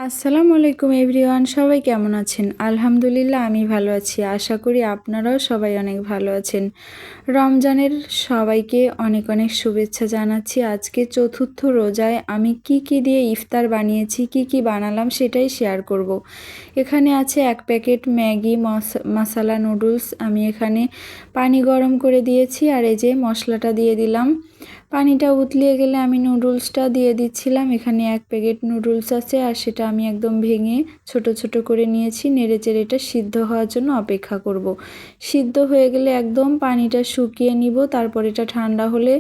আসসালামু আলাইকুম এভরিওয়ান, সবাই কেমন আছেন? আলহামদুলিল্লাহ আমি ভালো আছি। আশা করি আপনারাও সবাই অনেক ভালো আছেন। রমজানের সবাইকে অনেক অনেক শুভেচ্ছা জানাচ্ছি। আজকে চতুর্থ রোজায় আমি কি কি দিয়ে ইফতার বানিয়েছি, কি কি বানালাম সেটাই শেয়ার করব। এখানে আছে 1 প্যাকেট ম্যাগি মশলা নুডলস। আমি এখানে পানি গরম করে দিয়েছি আর এই যে মশলাটা দিয়ে দিলাম। পানিটা উতলিয়ে গেলে আমি নুডলসটা দিয়ে দিচ্ছিলাম। এখানে 1 প্যাকেট নুডলস আছে আর সেটা আমি একদম ভেঙে ছোট ছোট করে নিয়েছি। নেড়েচেড়ে এটা সিদ্ধ হওয়ার জন্য অপেক্ষা করব। সিদ্ধ হয়ে গেলে একদম পানিটা শুকিয়ে নিব। তারপর এটা ঠান্ডা হলে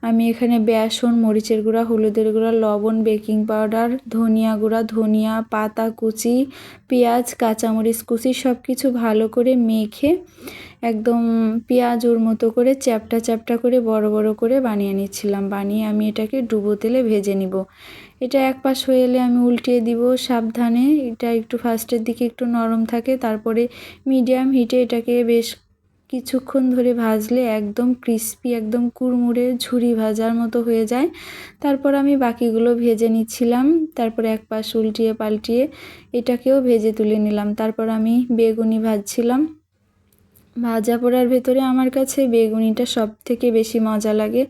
আমি এখানে বেসন, মরিচের গুঁড়া, হলুদের গুঁড়া, লবণ, বেকিং পাউডার, ধনিয়া গুঁড়া, ধনিয়া পাতা কুচি, পেঁয়াজ, কাঁচামরিচ কুচি সব কিছু ভালো করে মেখে একদম পেঁয়াজুর মতো করে চ্যাপ্টা চ্যাপ্টা করে বড় বড় করে বানিয়ে নিচ্ছিলাম। বানিয়ে আমি এটাকে ডুবো তেলে ভেজে নিব। এটা এক পাশ হয়ে এলে আমি উল্টিয়ে দিব সাবধানে। এটা একটু ফার্স্টের দিকে একটু নরম থাকে, তারপরে মিডিয়াম হিটে এটাকে বেশ কিছুক্ষণ ধরে ভাজলে একদম ক্রিস্পি, একদম কুড়মুড়ে ঝুরি ভাজার মতো হয়ে যায়। তারপর আমি বাকিগুলো ভেজে নিচ্ছিলাম। তারপরে এক পাশ উল্টিয়ে পাল্টিয়ে এটাকেও ভেজে তুলে নিলাম। তারপর আমি বেগুনি ভাজছিলাম। ভাজা পোড়ার ভেতরে আমার কাছে বেগুনিটা সব থেকে বেশি মজা লাগে।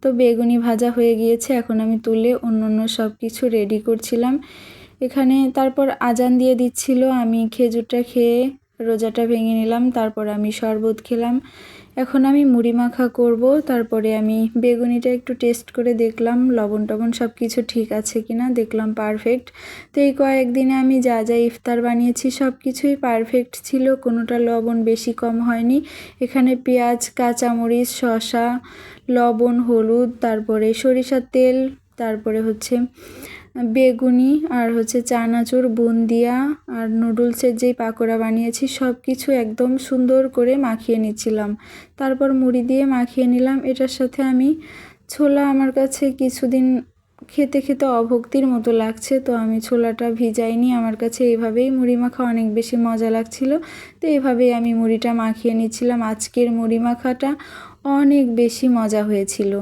তো বেগুনি ভাজা হয়ে গিয়েছে, এখন আমি তুলে অন্য সব কিছু রেডি করছিলাম এখানে। তারপর আজান দিয়ে দিচ্ছিল, আমি খেজুরটা খেয়ে রোজাটা ভেঙে নিলাম। তারপর আমি শরবত খেলাম। এখন আমি মুড়ি মাখা করব। তারপরে আমি বেগুনিটা একটু টেস্ট করে দেখলাম লবণ টবণ সব কিছু ঠিক আছে কিনা, দেখলাম পারফেক্ট। তো এই কয়েকদিনে আমি যা যা ইফতার বানিয়েছি সব কিছুই পারফেক্ট ছিল, কোনোটা লবণ বেশি কম হয়নি। এখানে পেঁয়াজ, কাঁচামরিচ, শসা, লবণ, হলুদ, তারপরে সরিষার তেল, তারপরে হচ্ছে বেগুনি আর হচ্ছে চানাচুর, বুন্দিয়া আর নুডলসের যেই পাকোড়া বানিয়েছি সব কিছু একদম সুন্দর করে মাখিয়ে নিচ্ছিলাম। তারপর মুড়ি দিয়ে মাখিয়ে নিলাম। এটার সাথে আমি ছোলা, আমার কাছে কিছুদিন খেতে খেতে অভক্তির মতো লাগছে, তো আমি ছোলাটা ভিজাইনি। আমার কাছে এইভাবেই মুড়ি মাখা অনেক বেশি মজা লাগছিল, তো এইভাবেই আমি মুড়িটা মাখিয়ে নিচ্ছিলাম। আজকের মুড়ি মাখাটা অনেক বেশি মজা হয়েছিল।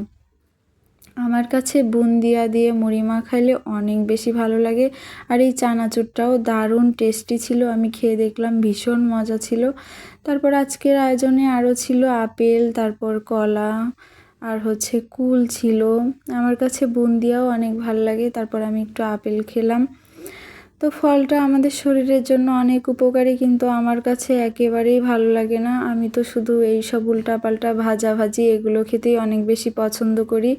আমার কাছে বুন্দিয়া দিয়ে মুড়ি মাখাইলে অনেক বেশি ভালো লাগে। আর এই চানাচুরটাও দারুণ টেস্টি ছিল, আমি খেয়ে দেখলাম ভীষণ মজা ছিল। তারপর আজকের আয়োজনে আরও ছিল আপেল, তারপর কলা আর হচ্ছে কুল ছিল। আমার কাছে বুন্দিয়াও অনেক ভালো লাগে। তারপর আমি একটু আপেল খেলাম। তো ফলটা আমাদের শরীরের জন্য অনেক উপকারী, কিন্তু আমার কাছে একেবারেই ভালো লাগে না। আমি তো শুধু এই সব উল্টাপাল্টা ভাজাভাজি এগুলো খেতেই অনেক বেশি পছন্দ করি।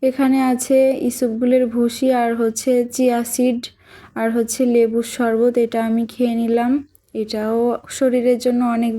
এখানে আছে ইসবগুলের ভুসি আর হচ্ছে চিয়া সিড আর হচ্ছে লেবুর শরবত, এটা আমি খেয়ে নিলাম। এটাও শরীরের জন্য অনেক